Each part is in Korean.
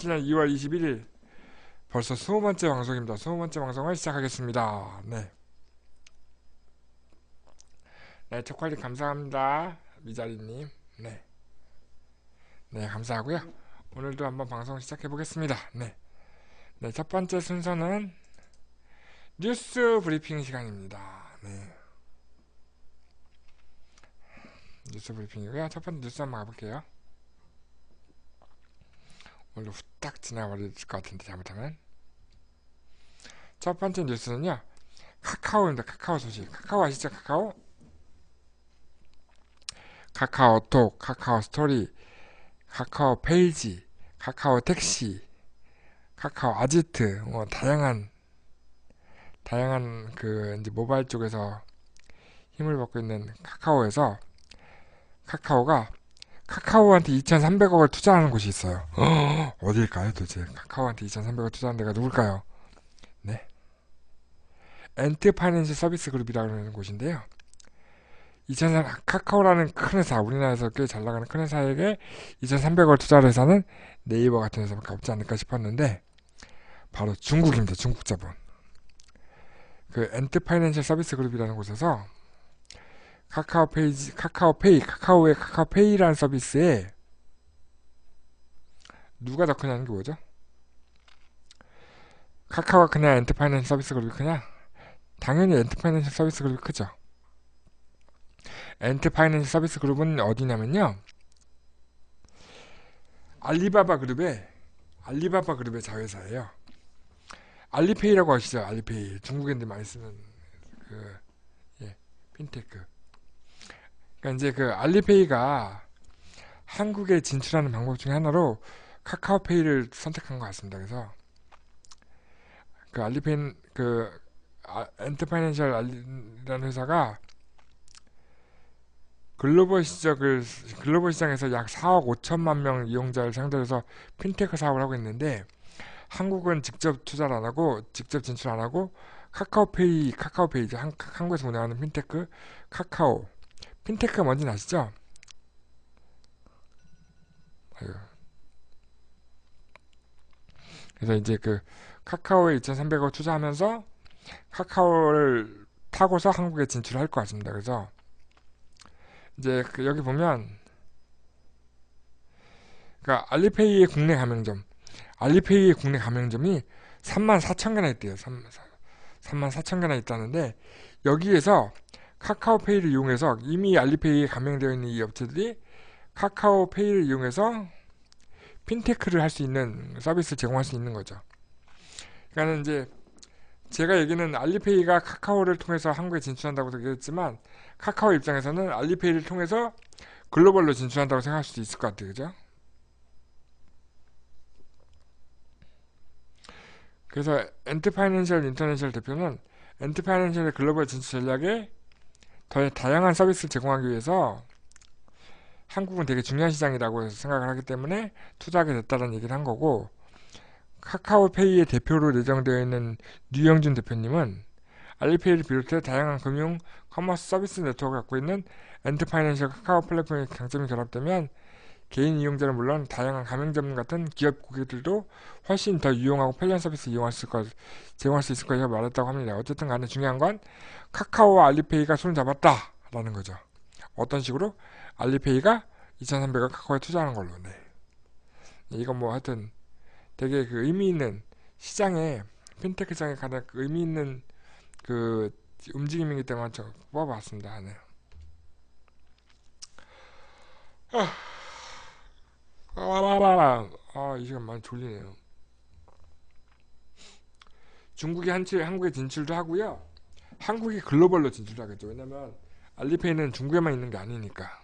2017년 2월 21일 벌써 20번째 방송입니다. 20번째 방송을 시작하겠습니다. 네. 네, 초콜릿 감사합니다. 미자리님. 네. 네, 감사하고요. 오늘도 한번 방송 시작해 보겠습니다. 네. 네, 첫 번째 순서는 뉴스 브리핑 시간입니다. 네. 뉴스 브리핑이고요. 첫 번째 뉴스 한번 가볼게요. 오늘도 후딱 지나버릴 것 같은데 잘못하면. 첫 번째 뉴스는요. 카카오입니다. 카카오 소식. 카카오 아시죠? 카카오? 카카오톡, 카카오 스토리, 카카오 페이지, 카카오 택시, 카카오 아지트, 뭐 다양한 그 이제 모바일 쪽에서 힘을 받고 있는 카카오에서 카카오가 카카오한테 2,300억을 투자하는 곳이 있어요. 어딜까요, 도대체? 카카오한테 2,300억 투자하는 데가 누굴까요? 네. 엔트 파이낸셜 서비스 그룹이라는 곳인데요. 카카오라는 큰 회사, 우리나라에서 꽤 잘 나가는 큰 회사에게 2,300억 투자를 해서는 네이버 같은 회사밖에 없지 않을까 싶었는데, 바로 중국입니다. 중국 자본. 그 엔트 파이낸셜 서비스 그룹이라는 곳에서 카카오의 카카오페이라는 서비스에 누가 더 크냐는 게 뭐죠? 카카오가 그냥 엔트 파이낸셜 서비스 그룹이 크냐? 당연히 엔트 파이낸셜 서비스 그룹이 크죠. 엔트 파이낸셜 서비스 그룹은 어디냐면요. 알리바바 그룹의 자회사예요. 알리페이라고 아시죠? 알리페이. 중국인들 많이 쓰는 그 핀테크. 그러니까 이제 그 알리페이가 한국에 진출하는 방법 중에 하나로 카카오페이를 선택한 것 같습니다. 그래서 그 알리페이 엔트 파이낸셜이라는 회사가 글로벌 시장에서 약 4억 5천만 명 이용자를 상대로 해서 핀테크 사업을 하고 있는데, 한국은 직접 투자를 안 하고, 직접 진출 안 하고, 카카오페이, 한국에서 운영하는 핀테크, 카카오. 핀테크가 뭔지는 아시죠? 그래서 이제 그 카카오에 2,300억 투자하면서 카카오를 타고서 한국에 진출할 것 같습니다. 그래서 이제 여기 보면, 그러니까 알리페이의 국내 가맹점이 34,000개나 있대요. 34,000개나 있다는데, 여기에서 카카오페이를 이용해서 이미 알리페이에 가맹되어 있는 이 업체들이 카카오페이를 이용해서 핀테크를 할 수 있는 서비스를 제공할 수 있는 거죠. 그러니까 이제 제가 얘기는 알리페이가 카카오를 통해서 한국에 진출한다고 얘기했지만, 카카오 입장에서는 알리페이를 통해서 글로벌로 진출한다고 생각할 수도 있을 것 같아요. 그죠? 그래서 엔트파이낸셜 인터내셔널 대표는 엔트파이낸셜의 글로벌 진출 전략에 더 다양한 서비스를 제공하기 위해서 한국은 되게 중요한 시장이라고 생각을 하기 때문에 투자하게 됐다는 얘기를 한 거고, 카카오페이의 대표로 예정되어 있는 류영준 대표님은 알리페이를 비롯해 다양한 금융, 커머스 서비스 네트워크를 갖고 있는 엔트파이낸셜 카카오 플랫폼의 강점이 결합되면 개인 이용자는 물론 다양한 가맹점 같은 기업 고객들도 훨씬 더 유용하고 편리한 서비스 제공할 수 있을 것이라고 말했다고 합니다. 어쨌든 간에 중요한 건 카카오와 알리페이가 손을 잡았다라는 거죠. 어떤 식으로? 알리페이가 2,300억 카카오에 투자하는 걸로. 네. 이건 뭐 하여튼 되게 그 의미 있는 시장에, 핀테크 시장에 가장 의미 있는 그 움직임이기 때문에 저 뽑아봤습니다. 네. 이 시간 많이 졸리네요. 중국이 한국에 진출도 하고요. 한국이 글로벌로 진출하겠죠. 왜냐면 알리페이는 중국에만 있는 게 아니니까.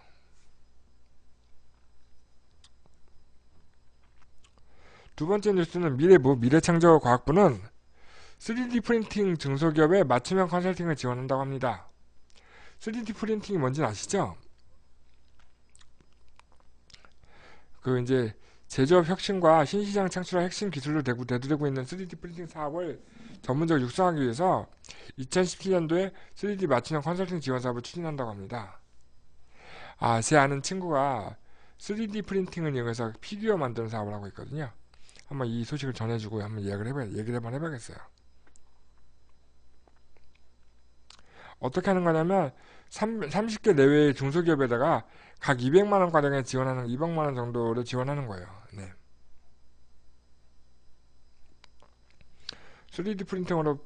두 번째 뉴스는 미래창조과학부는 3D 프린팅 중소기업에 맞춤형 컨설팅을 지원한다고 합니다. 3D 프린팅이 뭔지는 아시죠? 그 이제 제조업 혁신과 신시장 창출할 핵심 기술로 대두되고 있는 3D 프린팅 사업을 전문적으로 육성하기 위해서 2017년도에 3D 맞춤형 컨설팅 지원 사업을 추진한다고 합니다. 제 아는 친구가 3D 프린팅을 이용해서 피규어 만드는 사업을 하고 있거든요. 한번 이 소식을 전해주고 한번 얘기를 한번 해봐야겠어요. 어떻게 하는 거냐면 30개 내외의 중소기업에다가 각 200만원 가량에 지원하는 200만원 정도를 지원하는 거예요. 네. 3D 프린팅으로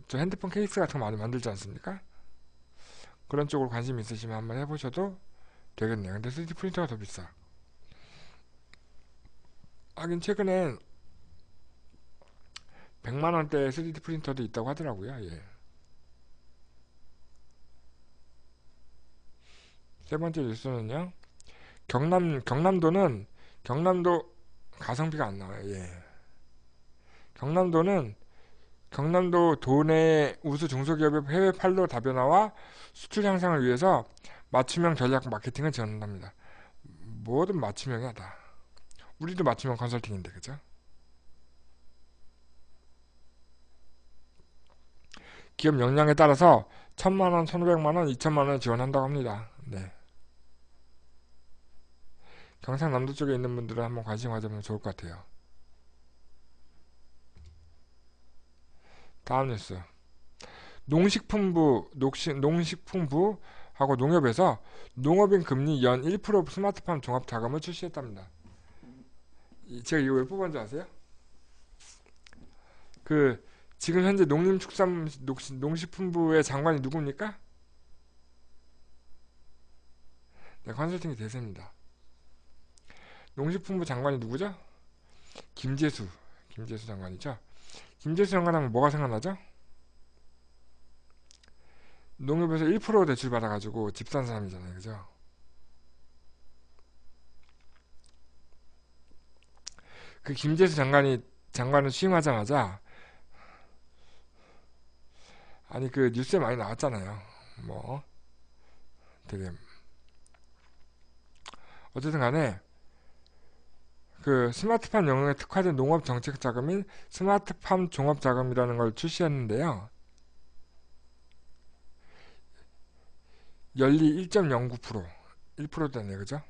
저 핸드폰 케이스 같은 거 많이 만들지 않습니까? 그런 쪽으로 관심 있으시면 한번 해보셔도 되겠네요. 근데 3D 프린터가 더 비싸. 하긴 최근엔 100만원대 3D 프린터도 있다고 하더라고요. 예. 세 번째 뉴스는요. 경남도 가성비가 안 나와요. 예. 경남도 도내 우수 중소기업의 해외 판로 다변화와 수출 향상을 위해서 맞춤형 전략 마케팅을 지원한답니다. 뭐든 맞춤형이야 다. 우리도 맞춤형 컨설팅인데 그죠? 기업 역량에 따라서 1000만원, 1500만원, 2000만원 지원한다고 합니다. 네. 경상남도 쪽에 있는 분들은 한번 관심 가져보면 좋을 것 같아요. 다음 뉴스. 농식품부하고 농협에서 농업인 금리 연 1% 스마트팜 종합자금을 출시했답니다. 제가 이거 왜 뽑았는지 아세요? 지금 현재 농식품부의 장관이 누굽니까? 네, 컨설팅이 대세입니다. 농식품부 장관이 누구죠? 김재수 장관이죠. 김재수 장관 하면 뭐가 생각나죠? 농협에서 1% 대출 받아가지고 집 산 사람이잖아요. 그죠? 그 김재수 장관을 취임하자마자 아니 그 뉴스에 많이 나왔잖아요. 뭐 되게 어쨌든 간에 그 스마트팜 영역에 특화된 농업 정책 자금인 스마트팜 종합 자금이라는 걸 출시했는데요. 연리 1.09% 1%대네 그죠?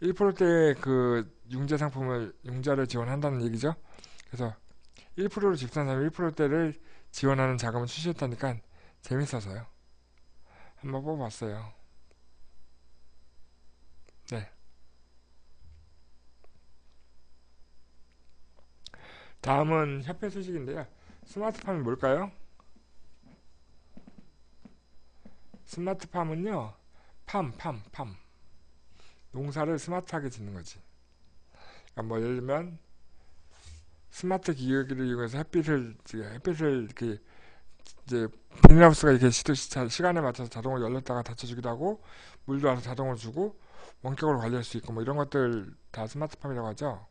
1%대의 그 융자를 지원한다는 얘기죠. 그래서 1%로 집산 사람 1%대를 지원하는 자금을 출시했다니까 재밌어서요. 한번 뽑아봤어요. 네. 다음은 협회 소식인데요. 스마트팜이 뭘까요? 스마트팜은요. 팜. 농사를 스마트하게 짓는 거지. 그러니까 뭐 예를 들면 스마트 기기를 이용해서 햇빛을 이렇게 이제 비닐하우스가 이렇게 시간에 맞춰서 자동으로 열렸다가 닫혀주기도 하고 물도 와서 자동으로 주고 원격으로 관리할 수 있고 뭐 이런 것들 다 스마트팜이라고 하죠.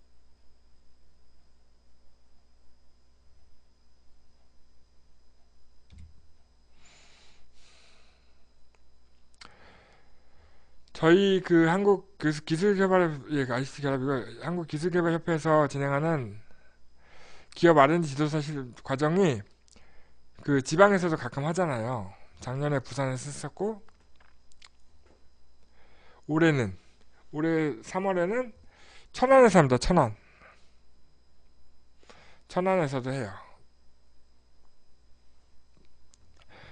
저희 그 한국 기술개발 ICT 결합이고 한국기술개발협회에서 진행하는 기업 R&D 지도사 과정이 그 지방에서도 가끔 하잖아요. 작년에 부산에서 했었고 올해 3월에는 천안에서 합니다. 천안에서도 해요.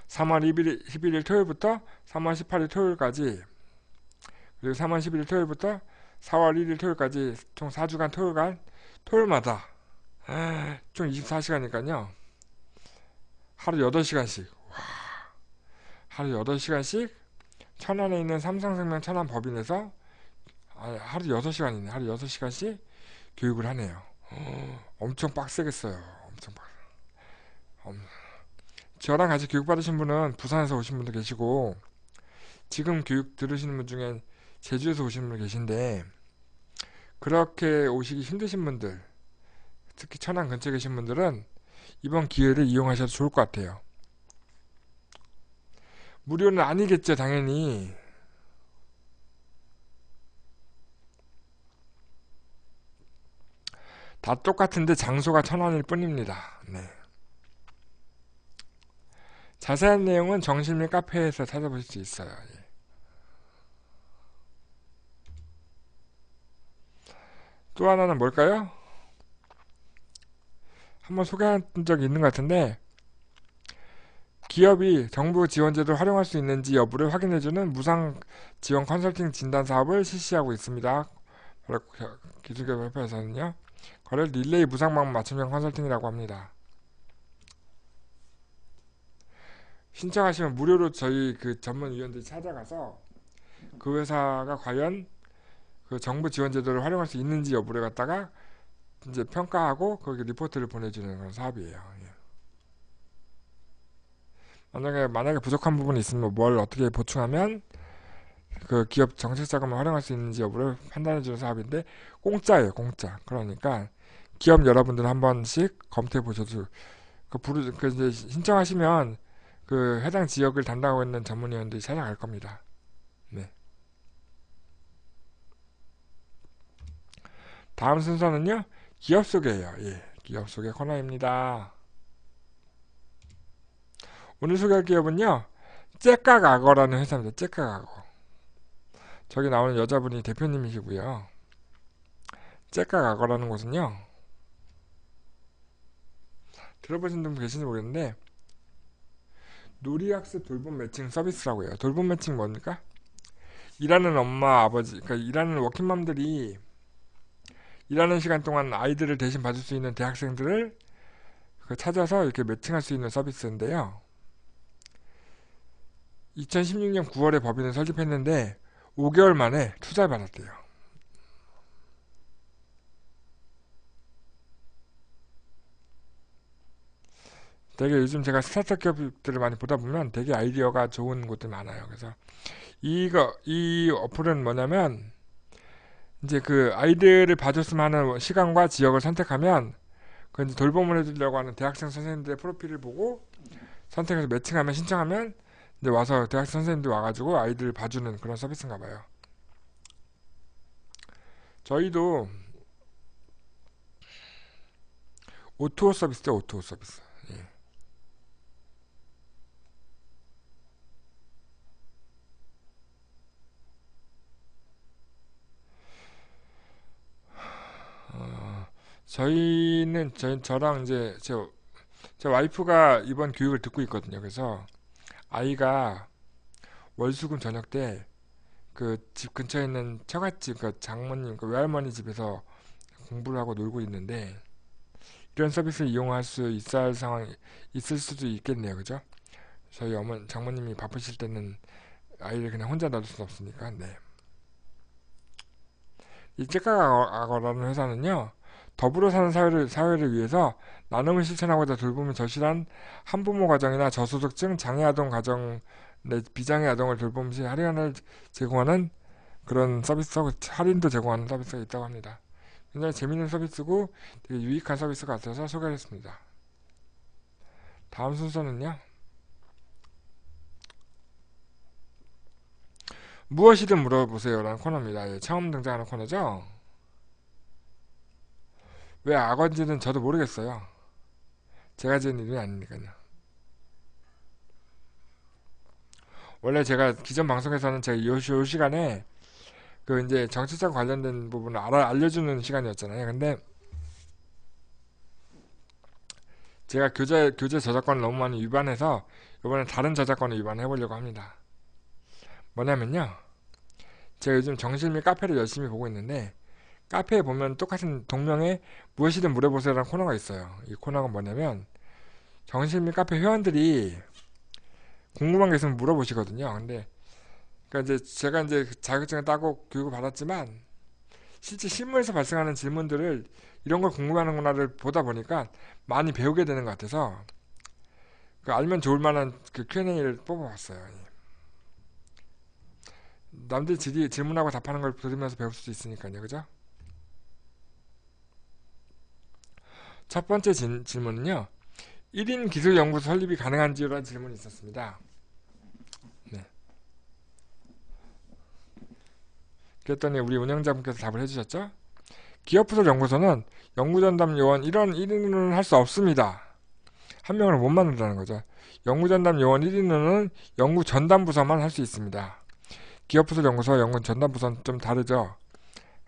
3월 11일 토요일부터 3월 18일 토요일까지 그리고 3월 11일 토요일부터 4월 1일 토요일까지 총 4주간 토요일마다 총 24시간이니까요. 하루 8시간씩 하루 8시간씩 천안에 있는 삼성생명 천안법인에서 하루 6시간이네. 하루 6시간씩 교육을 하네요. 엄청 빡세겠어요. 엄청 빡세. 저랑 같이 교육받으신 분은 부산에서 오신 분도 계시고 지금 교육 들으시는 분 중엔 제주에서 오시는 분 계신데 그렇게 오시기 힘드신 분들 특히 천안 근처에 계신 분들은 이번 기회를 이용하셔도 좋을 것 같아요. 무료는 아니겠죠 당연히. 다 똑같은데 장소가 천안일 뿐입니다. 네. 자세한 내용은 정실미 카페에서 찾아보실 수 있어요. 예. 또 하나는 뭘까요? 한번 소개한 적이 있는 것 같은데, 기업이 정부 지원제도를 활용할 수 있는지 여부를 확인해주는 무상 지원 컨설팅 진단 사업을 실시하고 있습니다. 바로 기술개발협회에서는요. 그걸 릴레이 무상방문 맞춤형 컨설팅이라고 합니다. 신청하시면 무료로 저희 그 전문위원들이 찾아가서 그 회사가 과연 그 정부 지원 제도를 활용할 수 있는지 여부를 갖다가 이제 평가하고 거기 리포트를 보내주는 그런 사업이에요. 예. 만약에 부족한 부분이 있으면 뭘 어떻게 보충하면 그 기업 정책 자금을 활용할 수 있는지 여부를 판단해주는 사업인데 공짜예요, 공짜. 그러니까 기업 여러분들 한 번씩 검토해 보셔도 그 이제 신청하시면 그 해당 지역을 담당하고 있는 전문위원들이 찾아갈 겁니다. 네. 다음 순서는요, 기업 소개예요. 예, 기업 소개 코너입니다. 오늘 소개할 기업은요, 째깍악어라는 회사입니다. 째깍악어. 저기 나오는 여자분이 대표님이시고요. 째깍악어라는 곳은요, 들어보신 분 계신지 모르겠는데 놀이학습 돌봄 매칭 서비스라고 해요. 돌봄 매칭 뭡니까? 일하는 엄마, 아버지, 그러니까 일하는 워킹맘들이 일하는 시간 동안 아이들을 대신 봐줄 수 있는 대학생들을 찾아서 이렇게 매칭할 수 있는 서비스인데요. 2016년 9월에 법인을 설립했는데 5개월 만에 투자를 받았대요. 되게 요즘 제가 스타트업 기업들을 많이 보다 보면 되게 아이디어가 좋은 곳들 많아요. 그래서 이 어플은 뭐냐면 이제 그 아이들을 봐줬으면 하는 시간과 지역을 선택하면 그 이제 돌봄을 해주려고 하는 대학생 선생님들의 프로필을 보고 선택해서 매칭하면 신청하면 이제 와서 대학생 선생님들 와가지고 아이들을 봐주는 그런 서비스인가 봐요. 저희도 오토 서비스죠, 오토 서비스. 예. 저랑 이제 제 와이프가 이번 교육을 듣고 있거든요. 그래서 아이가 월수금 저녁 때 그 집 근처에 있는 처갓집, 그 장모님, 그 외할머니 집에서 공부를 하고 놀고 있는데 이런 서비스를 이용할 수 있어야 할 상황이 있을 수도 있겠네요. 그죠? 저희 장모님이 바쁘실 때는 아이를 그냥 혼자 놔둘 수는 없으니까. 네. 이 째깍악어라는 회사는요, 더불어 사는 사회를 위해서 나눔을 실천하고자 돌보면 절실한 한부모 가정이나 저소득층 장애아동 가정 내 비장애 아동을 돌봄 시 할인을 제공하는 그런 할인도 제공하는 서비스가 있다고 합니다. 굉장히 재밌는 서비스고 되게 유익한 서비스 같아서 소개를 했습니다. 다음 순서는요, 무엇이든 물어보세요 라는 코너입니다. 예, 처음 등장하는 코너죠. 왜 악어인지는 저도 모르겠어요. 제가 지은 이름이 아니니까요. 원래 제가 기존 방송에서는 제가 요 시간에 그 이제 정치적 관련된 부분을 알려주는 시간이었잖아요. 근데 제가 교재 저작권을 너무 많이 위반해서 이번에 다른 저작권을 위반해 보려고 합니다. 뭐냐면요, 제가 요즘 정실 및 카페를 열심히 보고 있는데 카페에 보면 똑같은 동명의 무엇이든 물어보세요라는 코너가 있어요. 이 코너가 뭐냐면 정실 및 카페 회원들이 궁금한 게 있으면 물어보시거든요. 근데 그러니까 이제 제가 이제 자격증을 따고 교육을 받았지만 실제 실무에서 발생하는 질문들을 이런 걸 궁금해하는구나를 보다 보니까 많이 배우게 되는 것 같아서 그 알면 좋을 만한 그 Q&A를 뽑아봤어요. 남들이 질문하고 답하는 걸 들으면서 배울 수도 있으니까요. 그죠? 첫 번째 질문은요. 1인 기술연구소 설립이 가능한지라는 질문이 있었습니다. 네. 그랬더니 우리 운영자분께서 답을 해주셨죠? 기업부설 연구소는 연구전담 요원 1인으로는 할 수 없습니다. 한 명을 못 만든다는 거죠. 연구전담 요원 1인으로는 연구전담부서만 할 수 있습니다. 기업부설 연구소와 연구전담부서는 좀 다르죠.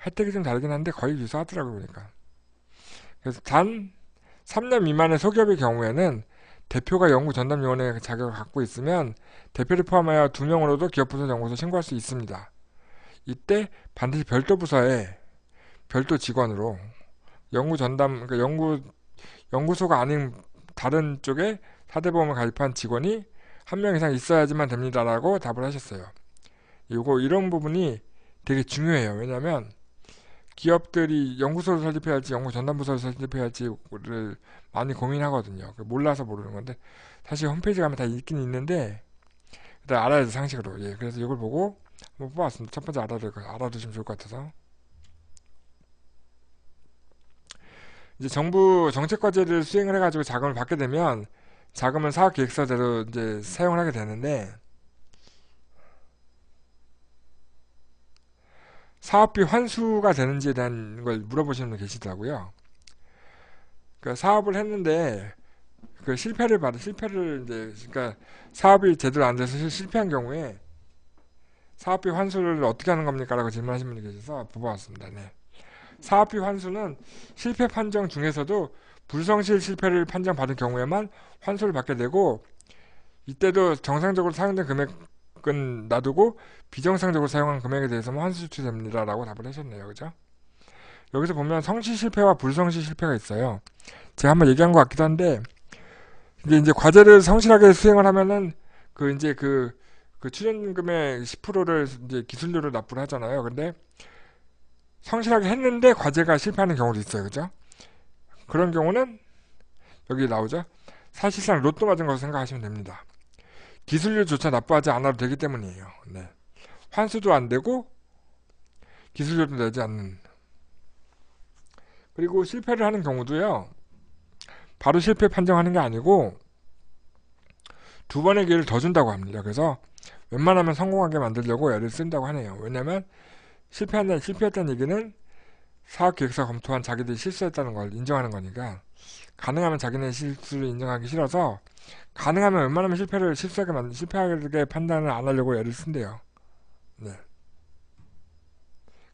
혜택이 좀 다르긴 한데 거의 유사하더라고요. 보니까. 그래서 단 3년 미만의 소기업의 경우에는 대표가 연구전담위원회 자격을 갖고 있으면 대표를 포함하여 2명으로도 기업부서 연구소 신고할 수 있습니다. 이때 반드시 별도 부서에 별도 직원으로 연구전담, 그러니까 연구소가 아닌 다른 쪽에 사대보험을 가입한 직원이 한 명 이상 있어야지만 됩니다라고 답을 하셨어요. 이런 부분이 되게 중요해요. 왜냐하면 기업들이 연구소를 설립해야 할지 연구전담부서를 설립해야 할지를 많이 고민하거든요. 몰라서 모르는 건데 사실 홈페이지 가면 다 있긴 있는데 일단 알아야 돼 상식으로. 예, 그래서 이걸 보고 한번 뽑아봤습니다. 첫 번째 알아두시면 좋을 것 같아서. 이제 정부 정책 과제를 수행을 해가지고 자금을 받게 되면 자금은 사업계획서대로 이제 사용을 하게 되는데 사업비 환수가 되는지에 대한 걸 물어보시는 분 계시더라고요. 그 사업을 했는데 그 실패를 이제 그러니까 사업이 제대로 안 돼서 실패한 경우에 사업비 환수를 어떻게 하는 겁니까?라고 질문하신 분이 계셔서 뽑아왔습니다. 네. 사업비 환수는 실패 판정 중에서도 불성실 실패를 판정받은 경우에만 환수를 받게 되고 이때도 정상적으로 사용된 금액은 놔두고 비정상적으로 사용한 금액에 대해서만 환수 조치됩니다라고 답을 하셨네요. 그죠? 여기서 보면 성실 실패와 불성실 실패가 있어요. 제가 한번 얘기한 것 같기도 한데 이제 과제를 성실하게 수행을 하면은 그 출연금의 10%를 이제 기술료로 납부를 하잖아요. 근데 성실하게 했는데 과제가 실패하는 경우도 있어요. 그죠? 그런 경우는 여기 나오죠. 사실상 로또 맞은 것으로 생각하시면 됩니다. 기술료조차 납부하지 않아도 되기 때문이에요. 네. 환수도 안 되고 기술료도 내지 않는. 그리고 실패를 하는 경우도요. 바로 실패 판정하는 게 아니고 두 번의 기회를 더 준다고 합니다. 그래서 웬만하면 성공하게 만들려고 애를 쓴다고 하네요. 왜냐면 실패했다는 얘기는 사업계획서 검토한 자기들이 실수했다는 걸 인정하는 거니까 가능하면 자기네 실수를 인정하기 싫어서 가능하면 웬만하면 실패하게 판단을 안 하려고 애를 쓴대요. 네.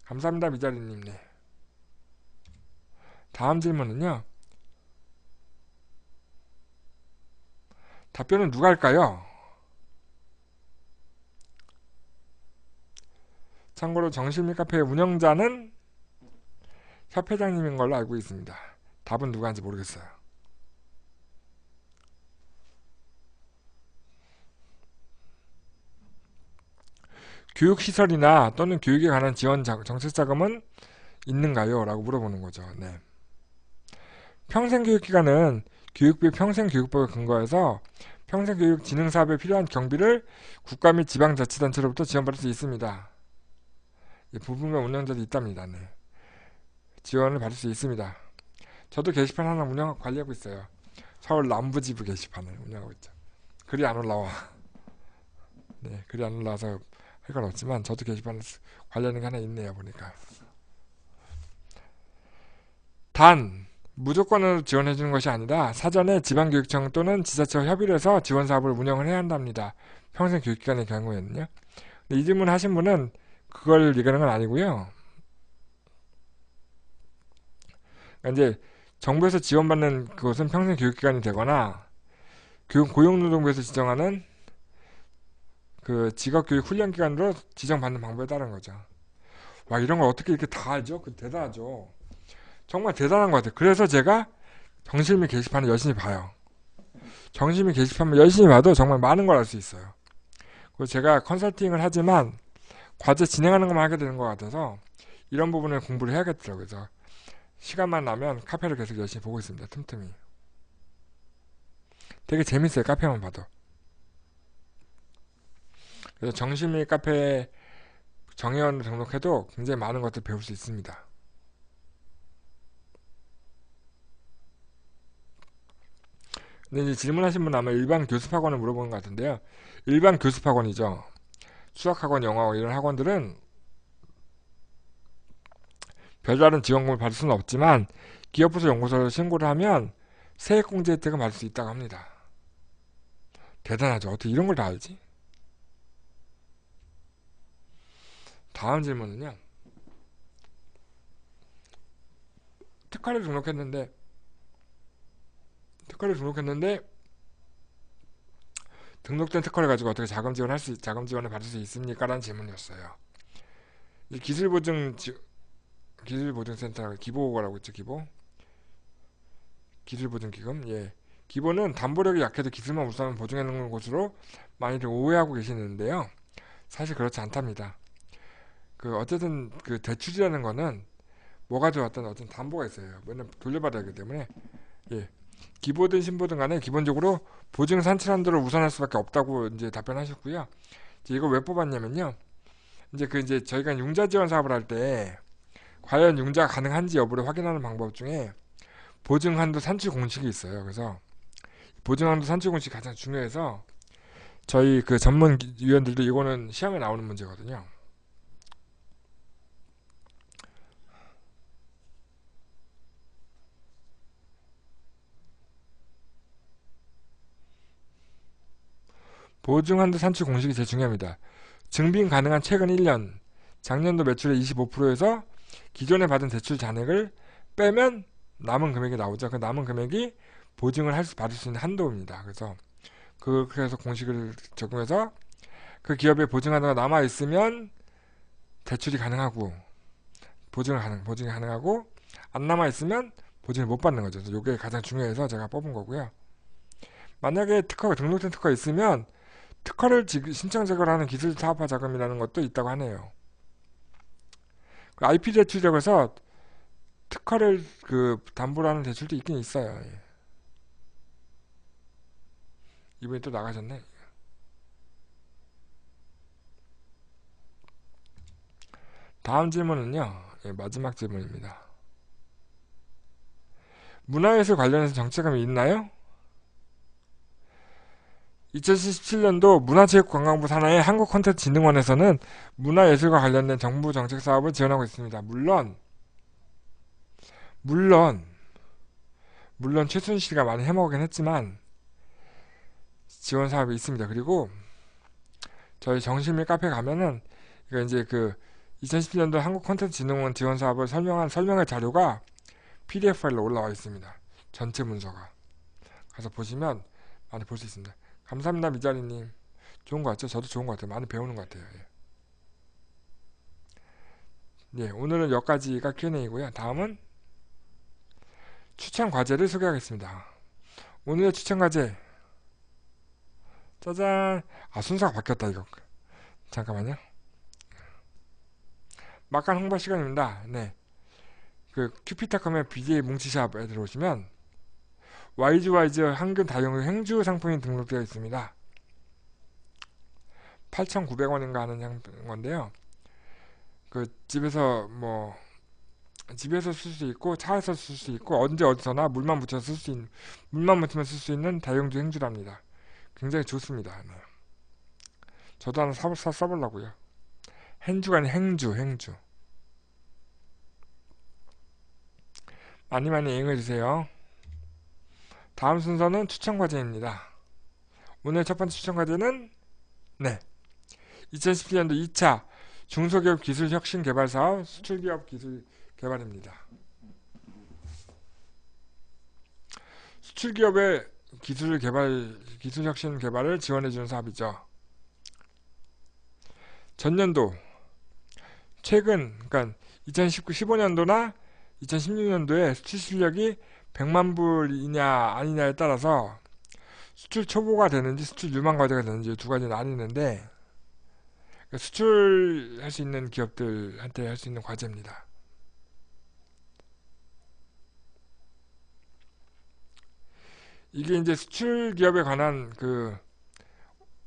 감사합니다, 미자리님. 네. 다음 질문은요. 답변은 누가 할까요? 참고로 정신미 카페의 운영자는 협회장님인 걸로 알고 있습니다. 답은 누가 한지 모르겠어요. 교육시설이나 또는 교육에 관한 지원 정책자금은 있는가요? 라고 물어보는 거죠. 네. 평생교육기관은 교육비 평생교육법에 근거해서 평생교육진흥사업에 필요한 경비를 국가 및 지방자치단체로부터 지원받을 수 있습니다. 부분별 운영자도 있답니다. 네. 지원을 받을 수 있습니다. 저도 게시판 하나 관리하고 있어요. 서울 남부지부 게시판을 운영하고 있죠. 글이 안 올라와. 네, 글이 안 올라와서 할 건 없지만 저도 게시판을 관리하는 게 하나 있네요. 보니까. 단 무조건으로 지원해주는 것이 아니라 사전에 지방교육청 또는 지자체와 협의를 해서 지원사업을 운영을 해야 한답니다. 평생교육기관의 경우에는요. 이 질문 하신 분은 그걸 얘기하는 건 아니고요. 이제 정부에서 지원받는 그것은 평생교육기관이 되거나 고용노동부에서 지정하는 그 직업교육훈련기관으로 지정받는 방법에 따른 거죠. 와, 이런 걸 어떻게 이렇게 다 알죠? 대단하죠. 정말 대단한 것 같아요. 그래서 제가 정실미 게시판을 열심히 봐요. 정실미 게시판을 열심히 봐도 정말 많은 걸 알 수 있어요. 그리고 제가 컨설팅을 하지만 과제 진행하는 것만 하게 되는 것 같아서 이런 부분을 공부를 해야겠더라고요. 그래서 시간만 나면 카페를 계속 열심히 보고 있습니다. 틈틈이. 되게 재밌어요. 카페만 봐도. 그래서 정실미 카페 정회원을 등록해도 굉장히 많은 것들 배울 수 있습니다. 근데 이제 질문하신 분은 아마 일반 교습학원을 물어보는 것 같은데요. 일반 교습학원이죠. 수학학원, 영어학원 이런 학원들은 별다른 지원금을 받을 수는 없지만 기업부서 연구소에 신고를 하면 세액공제 혜택을 받을 수 있다고 합니다. 대단하죠. 어떻게 이런 걸 다 알지? 다음 질문은요. 특허를 등록했는데 등록된 특허를 가지고 어떻게 자금 지원을 받을 수 있습니까? 라는 질문이었어요. 기술보증센터 기보라고 있죠. 기술보증기금. 예. 기보는 담보력이 약해도 기술만 우수하면 보증해 놓는 곳으로 많이들 오해하고 계시는데요. 사실 그렇지 않답니다. 어쨌든 대출이라는 거는 뭐가 좋았든 어떤 담보가 있어요. 맨날 돌려받아야 하기 때문에. 예. 기보든 신보든 간에 기본적으로 보증 산출 한도를 우선할 수밖에 없다고 이제 답변하셨고요. 이제 이걸 왜 뽑았냐면요. 이제 저희가 융자 지원 사업을 할 때 과연 융자가 가능한지 여부를 확인하는 방법 중에 보증 한도 산출 공식이 있어요. 그래서 보증 한도 산출 공식이 가장 중요해서 저희 전문 위원들도 이거는 시험에 나오는 문제거든요. 보증 한도 산출 공식이 제일 중요합니다. 증빙 가능한 최근 1년, 작년도 매출의 25%에서 기존에 받은 대출 잔액을 빼면 남은 금액이 나오죠. 그 남은 금액이 보증을 받을 수 있는 한도입니다. 그래서 공식을 적용해서 그 기업의 보증 한도가 남아 있으면 대출이 가능하고 보증이 가능하고 안 남아 있으면 보증을 못 받는 거죠. 그래서 이게 가장 중요해서 제가 뽑은 거고요. 만약에 등록된 특허가 있으면 특허를 신청 제거하는 기술 사업화 자금이라는 것도 있다고 하네요. IP 대출이라고 해서 특허를 담보로 하는 대출도 있긴 있어요. 예. 이번에 또 나가셨네. 다음 질문은요. 예, 마지막 질문입니다. 문화예술 관련해서 정책감이 있나요? 2017년도 문화체육관광부 산하의 한국콘텐츠진흥원에서는 문화예술과 관련된 정부 정책 사업을 지원하고 있습니다. 물론 최순실이가 많이 해먹긴 했지만 지원 사업이 있습니다. 그리고 저희 정실미 카페 가면은 이제 2017년도 한국콘텐츠진흥원 지원 사업을 설명의 자료가 PDF 파일로 올라와 있습니다. 전체 문서가. 가서 보시면 많이 볼 수 있습니다. 감사합니다, 미자리님. 좋은 것 같죠? 저도 좋은 것 같아요. 많이 배우는 것 같아요. 예. 오늘은 여기까지가 Q&A고요. 다음은 추천 과제를 소개하겠습니다. 오늘의 추천 과제. 짜잔. 순서가 바뀌었다, 이거. 잠깐만요. 막간 홍보 시간입니다. 네. 큐피타컴의 BJ 뭉치샵에 들어오시면 YGYG 한균 다용료 행주 상품이 등록되어 있습니다. 8,900원인가 하는 건데요. 집에서 쓸 수 있고 차에서 쓸 수 있고 언제 어디서나 물만 묻히면 쓸 수 있는 다용도 행주랍니다. 굉장히 좋습니다. 네. 저도 하나 써보려고요. 행주가 아닌 행주. 많이 애용해주세요. 다음 순서는 추천 과제입니다. 오늘 첫 번째 추천 과제는 2017년도 2차 중소기업 기술 혁신 개발 사업 수출기업 기술 개발입니다. 수출기업의 기술 혁신 개발을 지원해주는 사업이죠. 전년도 그러니까 2015년도나 2016년도에 수출 실력이 100만 불이냐 아니냐에 따라서 수출 초보가 되는지 수출 유망 과제가 되는지 두 가지 나뉘는데 수출할 수 있는 기업들한테 할 수 있는 과제입니다. 이게 이제 수출 기업에 관한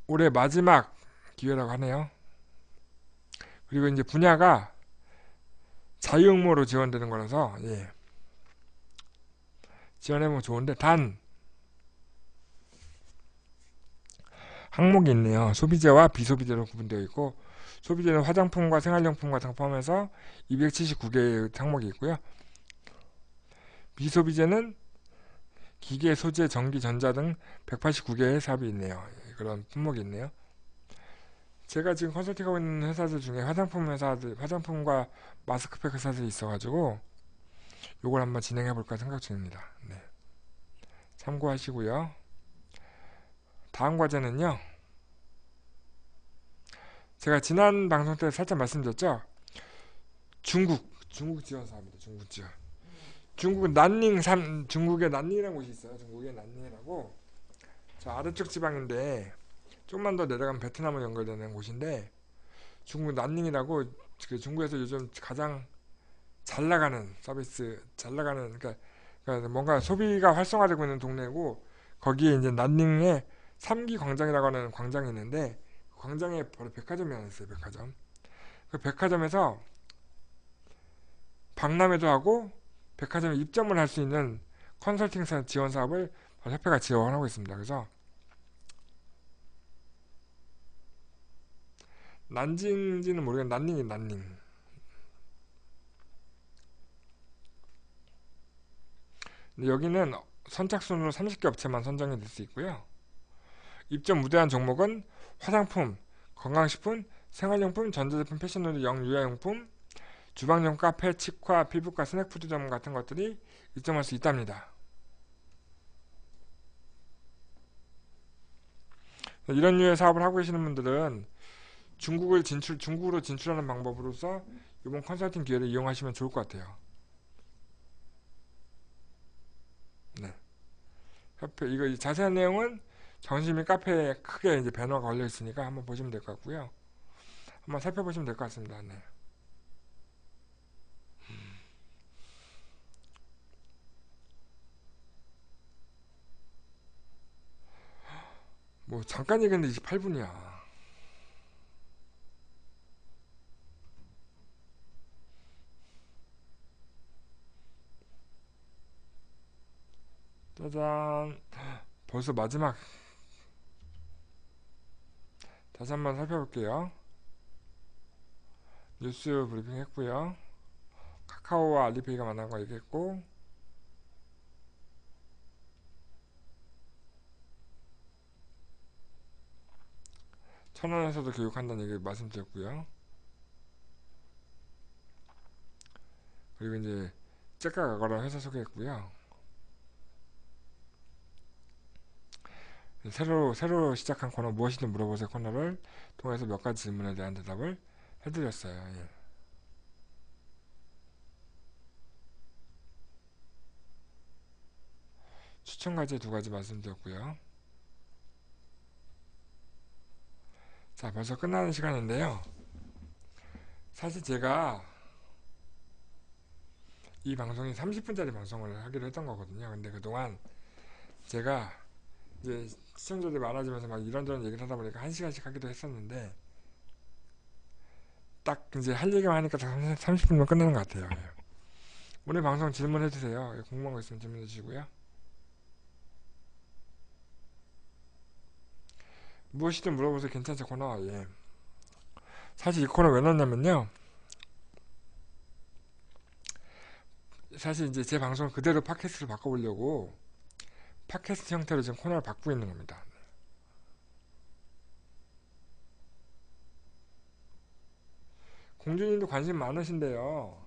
올해 마지막 기회라고 하네요. 그리고 이제 분야가 자유응모로 지원되는 거라서 지원해보면 좋은데 단 항목이 있네요. 소비재와 비소비재로 구분되어 있고 소비재는 화장품과 생활용품 같은 거 포함해서 279개의 항목이 있고요. 비소비재는 기계, 소재, 전기, 전자 등 189개의 사업이 있네요. 그런 품목이 있네요. 제가 지금 컨설팅하고 있는 회사들 중에 화장품과 마스크팩 회사들이 있어가지고 요걸 한번 진행해 볼까 생각 중입니다. 네. 참고하시고요. 다음 과제는요. 제가 지난 방송 때 살짝 말씀드렸죠. 중국 지원 사업입니다. 중국 지원. 중국의 난닝이라는 곳이 있어요. 중국의 난닝이라고. 저 아래쪽 지방인데 조금만 더 내려가면 베트남으로 연결되는 곳인데 중국 난닝이라고 그 중국에서 요즘 가장 잘 나가는 서비스, 잘 나가는 그러니까 뭔가 소비가 활성화되고 있는 동네고 거기에 이제 난닝에 3기 광장이라고 하는 광장이 있는데 그 광장에 바로 백화점이 하나 있어요. 백화점. 그 백화점에서 박람회도 하고 백화점에 입점을 할 수 있는 컨설팅 지원 사업을 협회가 지원하고 있습니다. 그래서 난징인지는 모르겠는데 난닝이 난닝. 근데 여기는 선착순으로 30개 업체만 선정이 될 수 있고요. 입점 무대한 종목은 화장품, 건강식품, 생활용품, 전자제품, 패션으로 영유아용품, 주방용 카페, 치과, 피부과, 스낵푸드점 같은 것들이 입점할 수 있답니다. 이런 류의 사업을 하고 계시는 분들은 중국으로 진출하는 방법으로서 이번 컨설팅 기회를 이용하시면 좋을 것 같아요. 네. 협회 이거 자세한 내용은 정신미 카페에 크게 이제 배너가 걸려 있으니까 한번 보시면 될 것 같고요. 한번 살펴보시면 될 것 같습니다. 네. 뭐 잠깐 얘기했는데 28분이야. 짜잔. 벌써 마지막. 다시 한번 살펴볼게요. 뉴스 브리핑 했고요. 카카오와 알리페이가 만난 거 얘기했고, 천안에서도 교육한다는 얘기 말씀드렸고요. 그리고 이제 째까 가거라 회사 소개했고요. 새로 시작한 코너 무엇이든 물어보세요 코너를 통해서 몇 가지 질문에 대한 대답을 해드렸어요. 예. 추천 과제 2가지 말씀드렸고요. 자, 벌써 끝나는 시간인데요. 사실 제가 이 방송이 30분짜리 방송을 하기로 했던 거거든요. 근데 그동안 제가 이제 시청자들이 많아지면서 막 이런저런 얘기를 하다 보니까 1시간씩 하기도 했었는데 딱 이제 할 얘기만 하니까 30분만 끝나는 것 같아요. 예. 오늘 방송 질문해 주세요. 궁금한 거 있으면 질문해 주시고요. 무엇이든 물어보세요. 괜찮죠 코너. 예. 사실 이 코너 왜 넣었냐면요. 사실 이제 제 방송을 그대로 팟캐스트로 바꿔보려고 팟캐스트 형태로 지금 코너를 바꾸고 있는 겁니다. 공주님도 관심 많으신데요.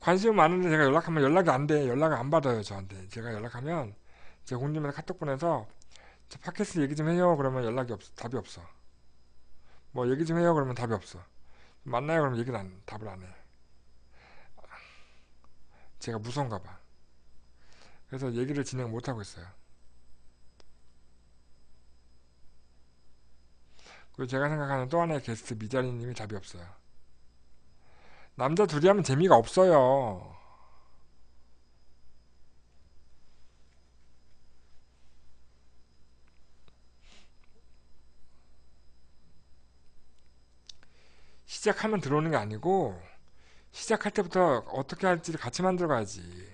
관심 많은데 제가 연락하면 연락이 안 돼. 연락을 안 받아요 저한테. 제가 연락하면 제 공주님한테 카톡 보내서 저 팟캐스트 얘기 좀 해요. 그러면 답이 없어. 뭐 얘기 좀 해요. 그러면 답이 없어. 만나요. 그러면 답을 안 해. 제가 무서운가 봐. 그래서 얘기를 진행 못 하고 있어요. 그리고 제가 생각하는 또 하나의 게스트 미자리님이 답이 없어요. 남자 둘이 하면 재미가 없어요. 시작하면 들어오는 게 아니고 시작할 때부터 어떻게 할지를 같이 만들어 가야지.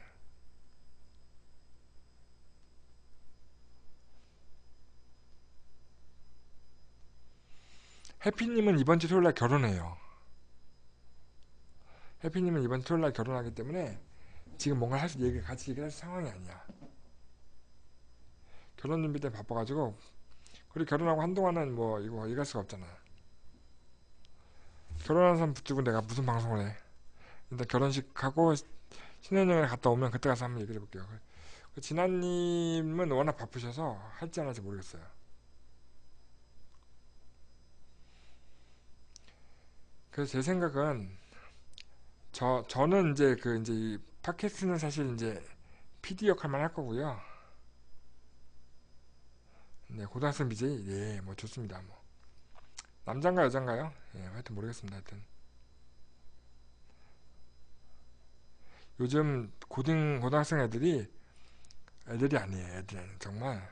해피님은 이번 주 토요일날 결혼해요. 해피님은 이번 주 토요일날 결혼하기 때문에 지금 뭔가 같이 얘기할 상황이 아니야. 결혼 준비 때문에 바빠가지고 그리고 결혼하고 한동안은 뭐 이거 얘기할 수가 없잖아. 결혼한 사람 붙들고 내가 무슨 방송을 해. 일단 결혼식하고 신혼여행 갔다 오면 그때 가서 한번 얘기를 해볼게요. 진아님은 워낙 바쁘셔서 할지 안 할지 모르겠어요. 그래서 제 생각은 저는 이제 이제 이 팟캐스트는 사실 이제 PD 역할만 할 거고요. 네, 고등학생 BJ, 네, 뭐 좋습니다. 뭐 남잔가 여잔가요? 예, 하여튼 모르겠습니다. 하여튼 요즘 고등학생 애들이 아니에요. 애들이 아니에요. 정말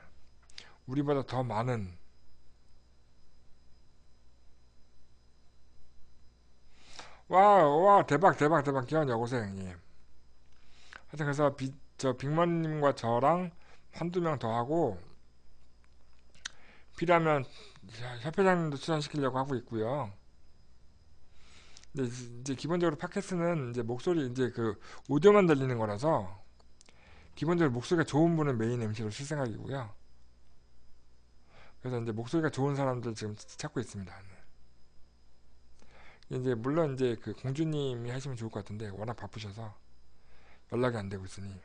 우리보다 더 많은. 와, 대박, 대박, 대박, 귀여운 여고생. 예. 하여튼 그래서 저 빅먼님과 저랑 한두 명 더 하고 필요하면 협회장님도 출연시키려고 하고 있고요. 근데 이제 기본적으로 팟캐스트는 이제 목소리 이제 오디오만 들리는 거라서 기본적으로 목소리가 좋은 분은 메인 MC로 쓸 생각이고요. 그래서 이제 목소리가 좋은 사람들 지금 찾고 있습니다. 이제 물론 이제 공주님이 하시면 좋을 것 같은데 워낙 바쁘셔서 연락이 안 되고 있으니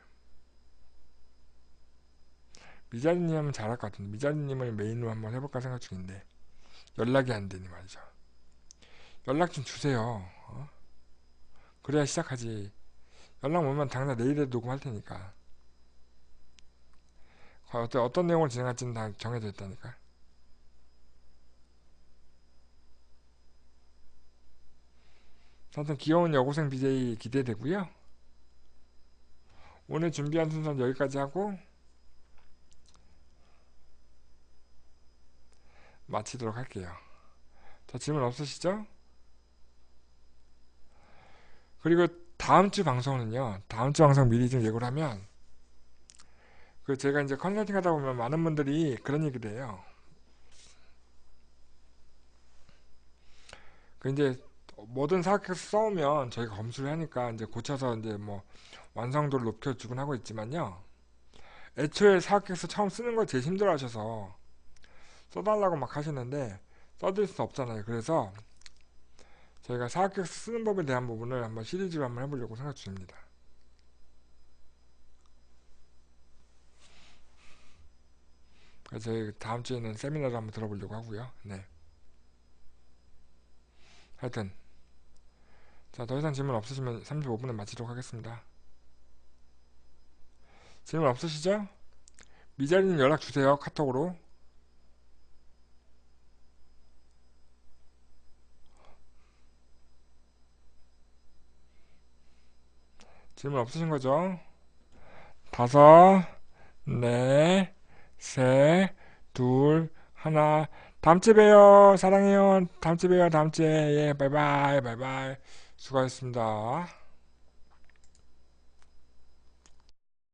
미자리님은 잘할 것 같은데 미자리님을 메인으로 한번 해볼까 생각 중인데 연락이 안 되니 말이죠. 연락 좀 주세요. 어? 그래야 시작하지. 연락 오면 당장 내일에 녹음할 테니까. 어떤 내용을 진행할지는 다 정해져 있다니까. 하여튼 귀여운 여고생 BJ 기대되고요. 오늘 준비한 순서는 여기까지 하고 마치도록 할게요. 더 질문 없으시죠? 그리고 다음 주 방송은요. 다음 주 방송 미리 좀 예고를 하면 제가 이제 컨설팅 하다 보면 많은 분들이 그런 얘기를 해요. 이제 뭐든 사각해서 써오면 저희가 검수를 하니까 이제 고쳐서 이제 뭐 완성도를 높여주곤 하고 있지만요. 애초에 사각해서 처음 쓰는 걸 제일 힘들어 하셔서 써달라고 막 하시는데 써드릴 수 없잖아요. 그래서 저희가 사각해서 쓰는 법에 대한 부분을 한번 시리즈로 한번 해보려고 생각 중입니다. 그래서 저희 다음 주에는 세미나를 한번 들어보려고 하고요. 네. 하여튼 자, 더 이상 질문 없으시면 35분에 마치도록 하겠습니다. 질문 없으시죠? 미자리님 연락 주세요. 카톡으로. 질문 없으신 거죠? 5, 넷, 셋, 둘, 하나. 다음 주에 봬요. 사랑해요. 다음 주에 봬요. 다음 주에. 예, 바이바이, 바이바이. 수고하셨습니다.